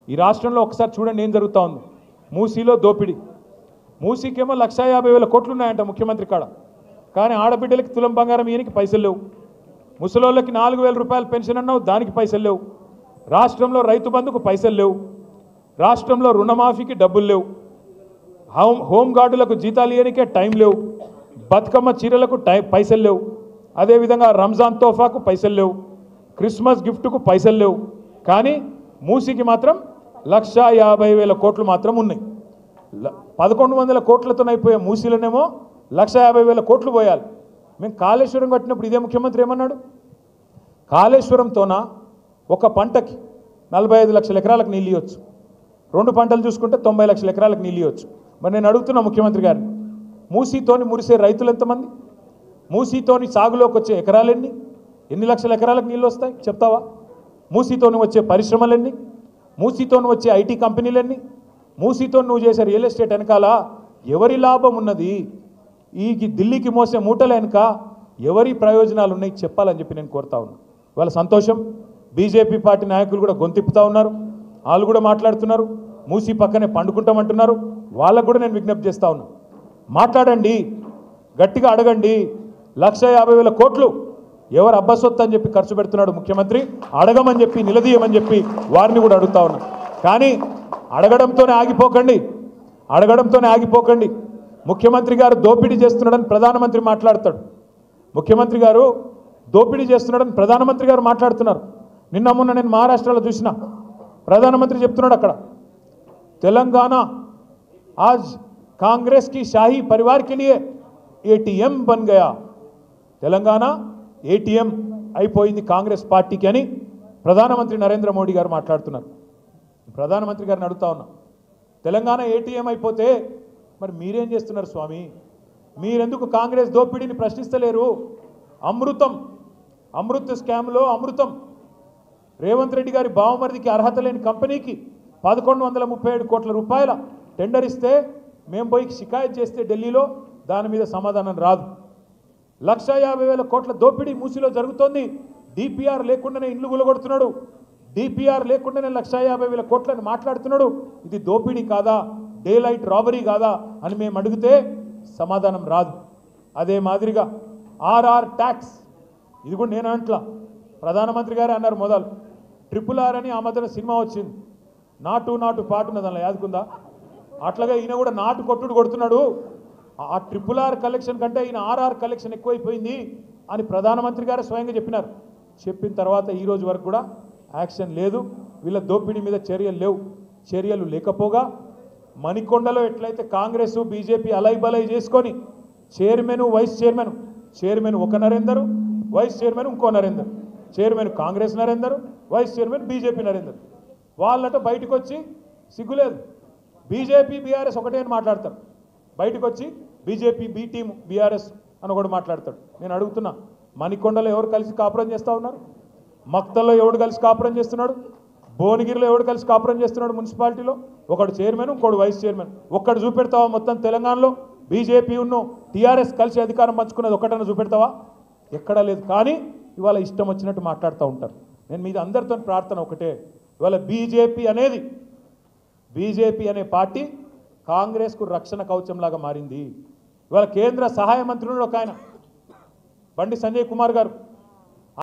ఈ రాష్ట్రంలో ఒకసారి చూడండి ఏం జరుగుతూ ఉంది. మూసీలో దోపిడీ. మూసీకేమో 1,50,000 కోట్లు ఉన్నాయంట ముఖ్యమంత్రి కాడ. కానీ ఆడబిడ్డలకి తులం బంగారం ఈయనకి పైసలు లేవు. ముసలోళ్ళకి 4,000 రూపాయలు పెన్షన్ అన్నావు, దానికి పైసలు లేవు. రాష్ట్రంలో రైతు బంధుకు పైసలు లేవు. రాష్ట్రంలో రుణమాఫీకి డబ్బులు లేవు. హోంగార్డులకు జీతాలు ఇవ్వడానికే టైం లేవు. బతుకమ్మ చీరలకు పైసలు లేవు. అదేవిధంగా రంజాన్ తోఫాకు పైసలు లేవు. క్రిస్మస్ గిఫ్ట్కు పైసలు లేవు. కానీ మూసీకి మాత్రం 1,50,000 కోట్లు మాత్రం ఉన్నాయి. 1,100 కోట్లతోనైపోయే మూసీలోనేమో 1,50,000 కోట్లు పోయాలి. మేము కాళేశ్వరం కట్టినప్పుడు ఇదే ముఖ్యమంత్రి ఏమన్నాడు? కాళేశ్వరంతోన ఒక పంటకి 45 లక్షల ఎకరాలకు నీళ్ళు ఇవ్వచ్చు, 2 పంటలు చూసుకుంటే 90 లక్షల ఎకరాలకు నీళ్ళు ఇవ్వచ్చు. మరి నేను అడుగుతున్నా ముఖ్యమంత్రి గారిని, మూసీతోని మురిసే రైతులు ఎంతమంది? మూసీతోని సాగులోకి వచ్చే ఎకరాలు ఎన్ని లక్షల ఎకరాలకు నీళ్ళు వస్తాయి చెప్తావా? మూసీతోని వచ్చే పరిశ్రమలన్నీ, మూసీతోని వచ్చే ఐటీ కంపెనీలన్నీ, మూసీతో నువ్వు చేసే రియల్ ఎస్టేట్ వెనకాల ఎవరి లాభం ఉన్నది? ఈ ఢిల్లీకి మోసే మూటల వెనక ఎవరి ప్రయోజనాలు ఉన్నాయి చెప్పాలని చెప్పి నేను కోరుతా ఉన్నాను. వాళ్ళ సంతోషం. బీజేపీ పార్టీ నాయకులు కూడా గొంతిప్పుతా ఉన్నారు, వాళ్ళు కూడా మాట్లాడుతున్నారు. మూసీ పక్కనే పండుకుంటామంటున్నారు. వాళ్ళకు కూడా నేను విజ్ఞప్తి చేస్తా ఉన్నాను, మాట్లాడండి, గట్టిగా అడగండి. 1,50,000 కోట్లు ఎవరు అబ్బసొత్తు అని చెప్పి ఖర్చు పెడుతున్నాడు ముఖ్యమంత్రి, అడగమని చెప్పి నిలదీయమని చెప్పి వారిని కూడా అడుగుతా ఉన్నా. కానీ అడగడంతోనే ఆగిపోకండి. ముఖ్యమంత్రి గారు దోపిడీ చేస్తున్నాడని ప్రధానమంత్రి మాట్లాడతాడు. ముఖ్యమంత్రి గారు దోపిడీ చేస్తున్నాడని ప్రధానమంత్రి గారు మాట్లాడుతున్నారు. నిన్న మొన్న నేను మహారాష్ట్రలో చూసిన ప్రధానమంత్రి చెప్తున్నాడు, అక్కడ తెలంగాణ ఆజ్ కాంగ్రెస్ కి షాహీ పరివార్ కే లియే ఏటీఎం బన్ గయా. తెలంగాణ ఏటీఎం అయిపోయింది కాంగ్రెస్ పార్టీకి అని ప్రధానమంత్రి నరేంద్ర మోడీ గారు మాట్లాడుతున్నారు. ప్రధానమంత్రి గారిని అడుగుతా ఉన్నా, తెలంగాణ ఏటీఎం అయిపోతే మరి మీరేం చేస్తున్నారు స్వామి? మీరెందుకు కాంగ్రెస్ దోపిడీని ప్రశ్నిస్తలేరు? అమృత్ స్కామ్లో అమృతం రేవంత్ రెడ్డి గారి బావమరిదికి అర్హత లేని కంపెనీకి 1,137 కోట్ల రూపాయల టెండర్ ఇస్తే మేము పోయి షికాయత్ చేస్తే ఢిల్లీలో దాని మీద సమాధానం రాదు. 1,50,000 కోట్ల దోపిడీ మూసీలో జరుగుతోంది. డిపిఆర్ లేకుండానే ఇండ్లు గులగొడుతున్నాడు. డిపిఆర్ లేకుండానే 1,50,000 కోట్లని మాట్లాడుతున్నాడు. ఇది దోపిడీ కాదా, డే లైట్ రాబరీ కాదా అని మేము అడిగితే సమాధానం రాదు. అదే మాదిరిగా ఆర్ఆర్ ట్యాక్స్, ఇది కూడా నేను అంట్లా, ప్రధానమంత్రి గారే అన్నారు మొదలు. RRR అని ఆ మధ్యన సినిమా వచ్చింది, నాటు పాటున్నది, దానిలో యాదుకుందా? అట్లాగా ఈయన కూడా నాటు కొట్టుడు కొడుతున్నాడు. ఆ RRR కలెక్షన్ కంటే ఈయన ఆర్ఆర్ కలెక్షన్ ఎక్కువైపోయింది అని ప్రధానమంత్రి గారే స్వయంగా చెప్పినారు. చెప్పిన తర్వాత ఈ రోజు వరకు కూడా యాక్షన్ లేదు. వీళ్ళ దోపిడీ మీద చర్యలు లేకపోగా మణికొండలో ఎట్లయితే కాంగ్రెస్ బీజేపీ అలైబలై చేసుకొని చైర్మన్ వైస్ చైర్మన్ ఒక నరేందర్, వైస్ చైర్మన్ ఇంకో Narender, chairman Congress Narender, vice chairman BJP Narender, వాళ్ళట బయటకు వచ్చి సిగ్గులేదు. బీజేపీ బీఆర్ఎస్ ఒకటే అని మాట్లాడతారు, బయటకు వచ్చి బీజేపీ బీ టీం బీఆర్ఎస్ అని ఒకటి మాట్లాడతాడు. నేను అడుగుతున్నా, మణికొండలో ఎవరు కలిసి కాపురం చేస్తూ ఉన్నారు? మక్తల్లో ఎవడు కలిసి కాపురం చేస్తున్నాడు? భువనగిరిలో ఎవడు కలిసి కాపురం చేస్తున్నాడు? మున్సిపాలిటీలో ఒకడు చైర్మన్, ఇంకోడు వైస్ చైర్మన్. ఒక్కడు చూపెడతావా? మొత్తం తెలంగాణలో బీజేపీ టీఆర్ఎస్ కలిసి అధికారం పంచుకున్నది ఒక్కటన్నా చూపెడతావా? ఎక్కడా లేదు. కానీ ఇవాళ ఇష్టం వచ్చినట్టు మాట్లాడుతూ ఉంటారు. నేను మీద అందరితో ప్రార్థన ఒకటే, ఇవాళ బీజేపీ అనే పార్టీ కాంగ్రెస్కు రక్షణ కవచంలాగా మారింది. ఇవాళ కేంద్ర సహాయ మంత్రులు ఒక ఆయన బండి సంజయ్ కుమార్ గారు